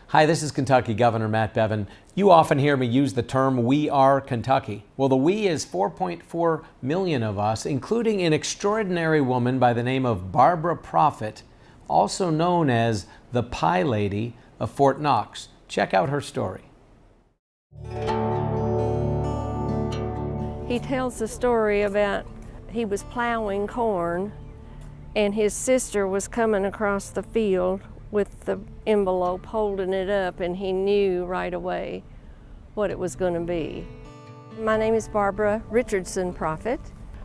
Hi, this is Kentucky Governor Matt Bevin. You often hear me use the term, "We are Kentucky." Well, the we is 4.4 million of us, including an extraordinary woman by the name of Barbara Proffitt, also known as the Pie Lady of Fort Knox. Check out her story. He tells the story about he was plowing corn and his sister was coming across the field with the envelope holding it up, and he knew right away what it was going to be. My name is Barbara Richardson Proffitt.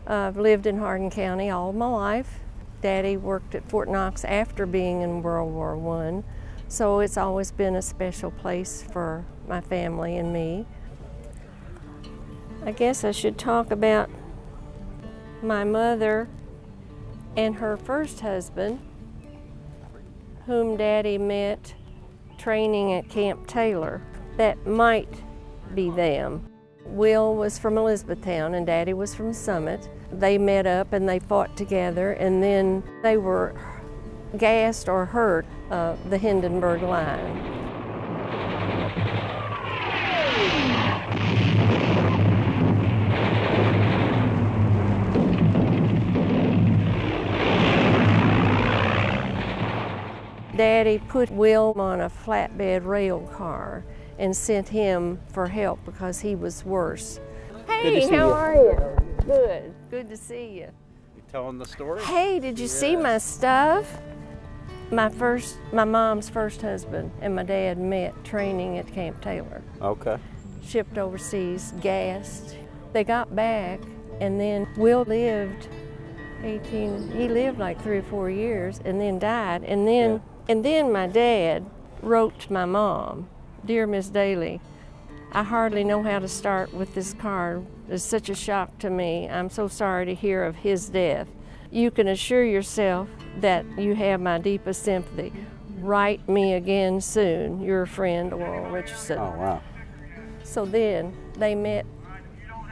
I've lived in Hardin County all my life. Daddy worked at Fort Knox after being in World War I, so it's always been a special place for my family and me. I guess I should talk about my mother and her first husband, whom Daddy met training at Camp Taylor. That might be them. Will was from Elizabethtown and Daddy was from Summit. They met up and they fought together, and then they were gassed or hurt the Hindenburg Line. Daddy put Will on a flatbed rail car and sent him for help because he was worse. Hey, how are you? Good. Good to see you. You telling the story? Hey, did you see my stuff? My mom's first husband and my dad met training at Camp Taylor. Okay. Shipped overseas, gassed. They got back, and then Will lived he lived like 3 or 4 years and then died. And then my dad wrote to my mom, "Dear Miss Daly, I hardly know how to start with this card. It's such a shock to me. I'm so sorry to hear of his death. You can assure yourself that you have my deepest sympathy. Write me again soon. Your friend, Oral Richardson." Oh, wow. So then they met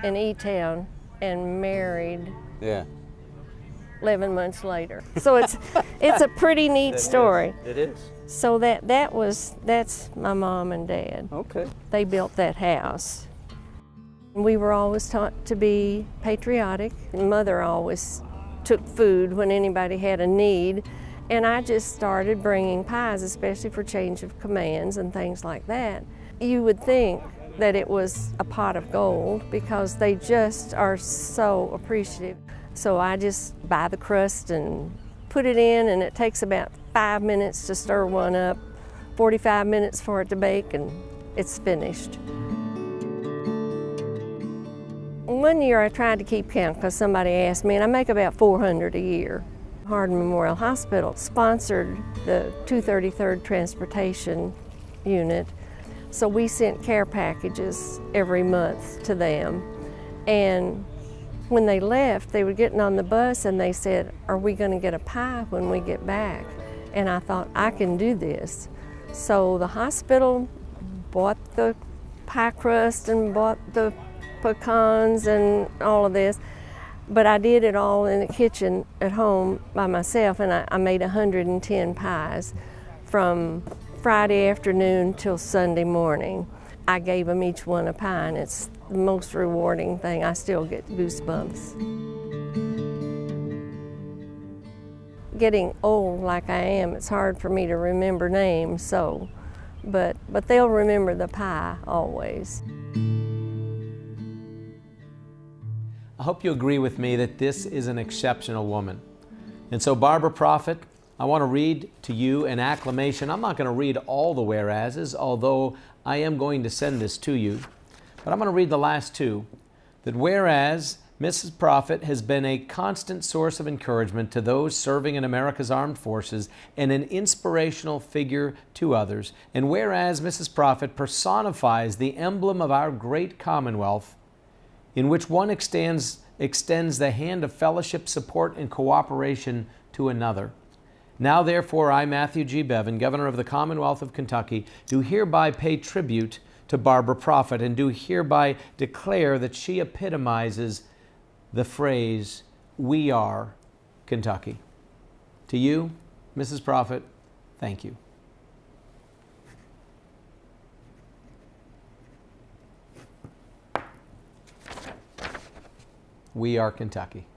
in E-Town and married. Yeah. 11 months later. So it's a pretty neat story. It is. So that's my mom and dad. Okay. They built that house. We were always taught to be patriotic. Mother always took food when anybody had a need, and I just started bringing pies, especially for change of commands and things like that. You would think that it was a pot of gold because they just are so appreciative. So I just buy the crust and put it in, and it takes about 5 minutes to stir one up, 45 minutes for it to bake, and it's finished. One year I tried to keep count because somebody asked me, and I make about 400 a year. Hardin Memorial Hospital sponsored the 233rd Transportation Unit, so we sent care packages every month to them. And when they left, they were getting on the bus and they said, "Are we going to get a pie when we get back?" And I thought, I can do this. So the hospital bought the pie crust and bought the pecans and all of this, but I did it all in the kitchen at home by myself, and I made 110 pies from Friday afternoon till Sunday morning. I gave them each one a pie, and it's the most rewarding thing. I still get goosebumps. Getting old like I am, it's hard for me to remember names, but they'll remember the pie always. I hope you agree with me that this is an exceptional woman. And so, Barbara Proffitt, I want to read to you an acclamation. I'm not going to read all the whereases, although I am going to send this to you. But I'm going to read the last two. That whereas Mrs. Proffitt has been a constant source of encouragement to those serving in America's armed forces and an inspirational figure to others, and whereas Mrs. Proffitt personifies the emblem of our great Commonwealth, in which one extends the hand of fellowship, support, and cooperation to another. Now, therefore, I, Matthew G. Bevin, Governor of the Commonwealth of Kentucky, do hereby pay tribute to Barbara Proffitt and do hereby declare that she epitomizes the phrase, "We are Kentucky." To you, Mrs. Proffitt, thank you. We are Kentucky.